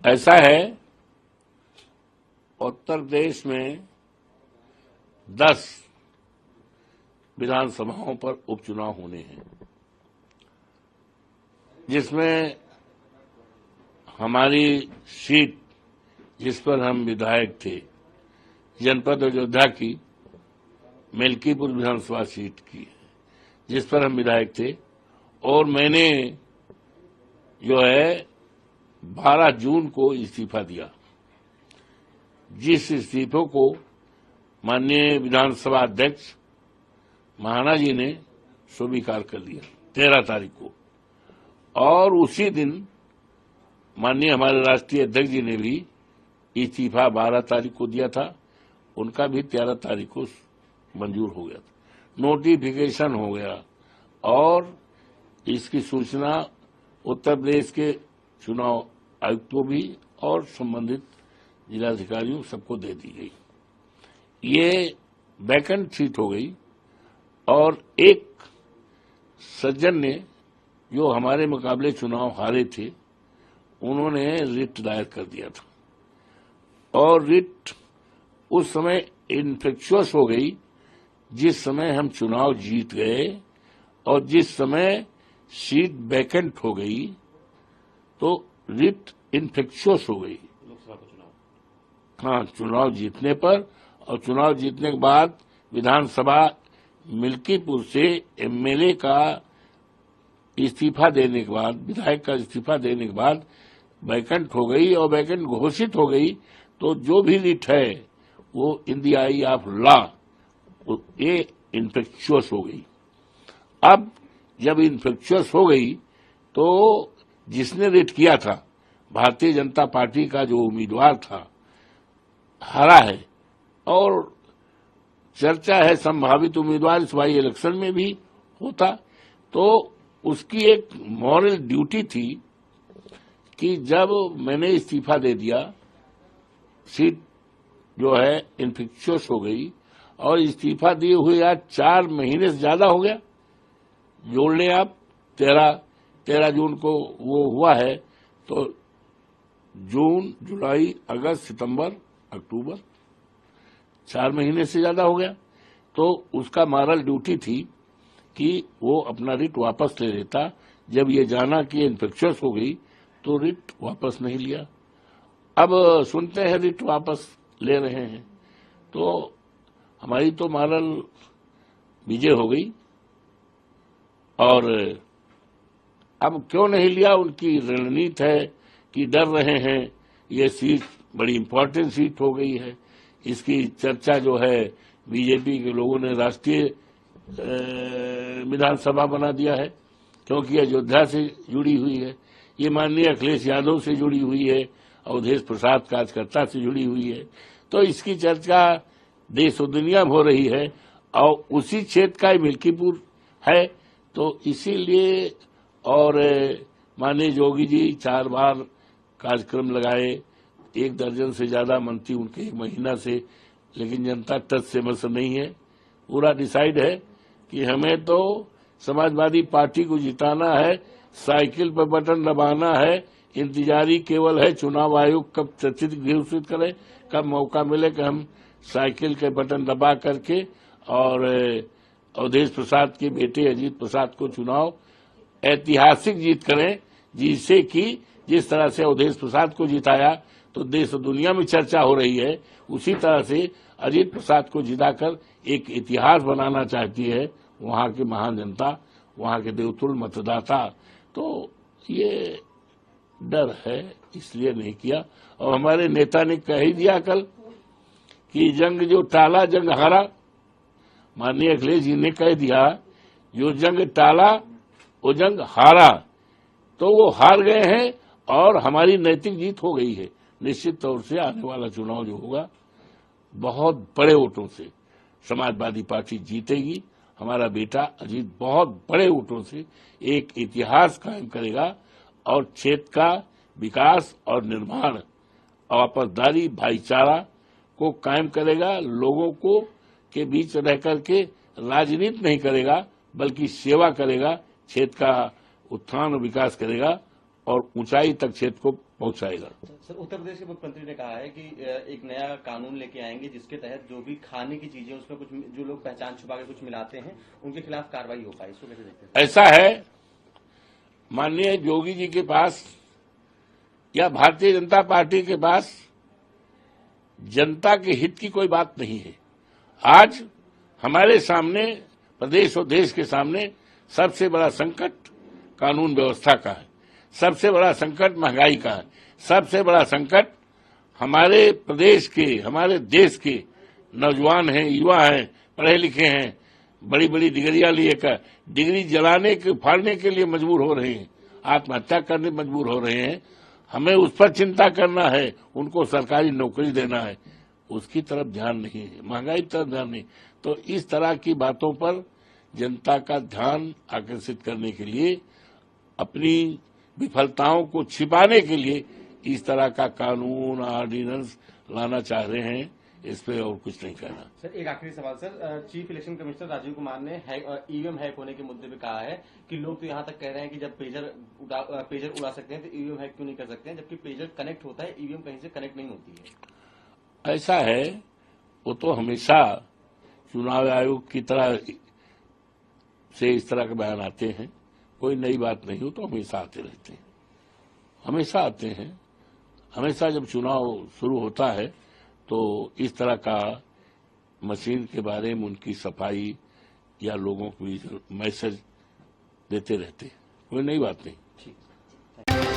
ऐसा है, उत्तर प्रदेश में 10 विधानसभाओं पर उपचुनाव होने हैं, जिसमें हमारी सीट जिस पर हम विधायक थे, जनपद अयोध्या की मेलकीपुर विधानसभा सीट की, जिस पर हम विधायक थे, और मैंने जो है 12 जून को इस्तीफा दिया, जिस इस्तीफे को माननीय विधानसभा अध्यक्ष महाना जी ने स्वीकार कर लिया 13 तारीख को, और उसी दिन माननीय हमारे राष्ट्रीय अध्यक्ष जी ने भी इस्तीफा 12 तारीख को दिया था, उनका भी 13 तारीख को मंजूर हो गया था, नोटिफिकेशन हो गया, और इसकी सूचना उत्तर प्रदेश के चुनाव आयुक्त को भी और संबंधित जिलाधिकारियों सबको दे दी गई। ये वैकेंट सीट हो गई, और एक सज्जन ने जो हमारे मुकाबले चुनाव हारे थे, उन्होंने रिट दायर कर दिया था, और रिट उस समय इन्फेक्शुअस हो गई जिस समय हम चुनाव जीत गए, और जिस समय सीट वैकेंट हो गई तो रिट इन्फेक्शुअस हो गई लोकसभा का चुनाव। हाँ, चुनाव जीतने पर, और चुनाव जीतने के बाद विधानसभा मिल्कीपुर से एमएलए का इस्तीफा देने के बाद, विधायक का इस्तीफा देने के बाद वैकेंट हो गई, और वैकेंट घोषित हो गई, तो जो भी रिट है वो in the I of law ये इन्फेक्शुअस हो गई। अब जब इन्फेक्शुअस हो गई तो जिसने रिट किया था, भारतीय जनता पार्टी का जो उम्मीदवार था, हारा है, और चर्चा है संभावित उम्मीदवार इस बाई इलेक्शन में भी होता, तो उसकी एक मॉरल ड्यूटी थी कि जब मैंने इस्तीफा दे दिया, सीट जो है इन्फेक्शुअस हो गई, और इस्तीफा दिए हुए आज 4 महीने से ज्यादा हो गया, जोड़ लें आप, 13 जून को वो हुआ है, तो जून, जुलाई, अगस्त, सितंबर, अक्टूबर, 4 महीने से ज्यादा हो गया। तो उसका मॉरल ड्यूटी थी कि वो अपना रिट वापस ले लेता। जब ये जाना कि इन्फेक्शस हो गई तो रिट वापस नहीं लिया। अब सुनते हैं रिट वापस ले रहे हैं, तो हमारी तो मॉरल विजय हो गई। और अब क्यों नहीं लिया, उनकी रणनीति है कि डर रहे हैं, ये सीट बड़ी इंपॉर्टेंट सीट हो गई है, इसकी चर्चा जो है बीजेपी के लोगों ने राष्ट्रीय विधानसभा बना दिया है, क्योंकि अयोध्या से जुड़ी हुई है, ये माननीय अखिलेश यादव से जुड़ी हुई है, अवधेश प्रसाद कार्यकर्ता से जुड़ी हुई है, तो इसकी चर्चा देश और दुनिया में हो रही है, और उसी क्षेत्र का मिल्कीपुर है, तो इसीलिए। और माननीय योगी जी 4 बार कार्यक्रम लगाए, 1 दर्जन से ज्यादा मंत्री उनके 1 महीना से, लेकिन जनता टच से मसला नहीं है। पूरा डिसाइड है कि हमें तो समाजवादी पार्टी को जिताना है, साइकिल पर बटन दबाना है, इंतजारी केवल है चुनाव आयोग कब तिथि घोषित करे, कब मौका मिले कि हम साइकिल के बटन दबा करके और अवधेश प्रसाद के बेटे अजीत प्रसाद को चुनाव ऐतिहासिक जीत करें, जिससे कि जिस तरह से अवधेश प्रसाद को जिताया तो देश और दुनिया में चर्चा हो रही है, उसी तरह से अजीत प्रसाद को जिताकर एक इतिहास बनाना चाहती है वहां की महान जनता, वहां के देवतुल्य मतदाता। तो ये डर है, इसलिए नहीं किया। और हमारे नेता ने कह ही दिया कल कि जंग जो टाला जंग हारा। माननीय अखिलेश जी ने कह दिया जो जंग टाला वो जंग हारा, तो वो हार गए हैं और हमारी नैतिक जीत हो गई है। निश्चित तौर से आने वाला चुनाव जो होगा बहुत बड़े वोटों से समाजवादी पार्टी जीतेगी। हमारा बेटा अजीत बहुत बड़े वोटों से एक इतिहास कायम करेगा और क्षेत्र का विकास और निर्माण, आपसदारी, भाईचारा को कायम करेगा। लोगों को के बीच रह करके राजनीति नहीं करेगा, बल्कि सेवा करेगा, क्षेत्र का उत्थान और विकास करेगा। और ऊंचाई तक क्षेत्र को पहुंचाएगा। सर, उत्तर प्रदेश के मुख्यमंत्री ने कहा है कि एक नया कानून लेके आएंगे जिसके तहत जो भी खाने की चीजें उसमें कुछ जो लोग पहचान छुपा के कुछ मिलाते हैं उनके खिलाफ कार्रवाई हो पाए। इसको कैसे देखते हैं? ऐसा है, माननीय योगी जी के पास या भारतीय जनता पार्टी के पास जनता के हित की कोई बात नहीं है। आज हमारे सामने, प्रदेश और देश के सामने सबसे बड़ा संकट कानून व्यवस्था का है, सबसे बड़ा संकट महंगाई का है, सबसे बड़ा संकट हमारे प्रदेश के, हमारे देश के नौजवान हैं, युवा हैं, पढ़े लिखे हैं, बड़ी बड़ी डिग्रियां लिए कर डिग्री जलाने के, फाड़ने के लिए मजबूर हो रहे हैं, आत्महत्या करने मजबूर हो रहे हैं। हमें उस पर चिंता करना है, उनको सरकारी नौकरी देना है, उसकी तरफ ध्यान नहीं है, महंगाई की तरफ ध्यान नहीं। तो इस तरह की बातों पर जनता का ध्यान आकर्षित करने के लिए, अपनी विफलताओं को छिपाने के लिए इस तरह का कानून, ऑर्डिनेंस लाना चाह रहे हैं। इस पे और कुछ नहीं कहना। सर, एक आखिरी सवाल sir, chief election commissioner Rajiv Kumar ने ईवीएम हैक होने के मुद्दे पे कहा है कि लोग तो यहाँ तक कह रहे हैं कि जब पेजर उड़ा सकते हैं तो ईवीएम हैक क्यों नहीं कर सकते हैं, जबकि पेजर कनेक्ट होता है, ईवीएम कहीं से कनेक्ट नहीं होती है। ऐसा है, वो तो हमेशा चुनाव आयोग की तरह से इस तरह के बयान आते हैं, कोई नई बात नहीं हो, तो हमेशा आते रहते हैं, हमेशा आते हैं। हमेशा जब चुनाव शुरू होता है तो इस तरह का मशीन के बारे में उनकी सफाई या लोगों को मैसेज देते रहते हैं, कोई नई बात नहीं। ठीक।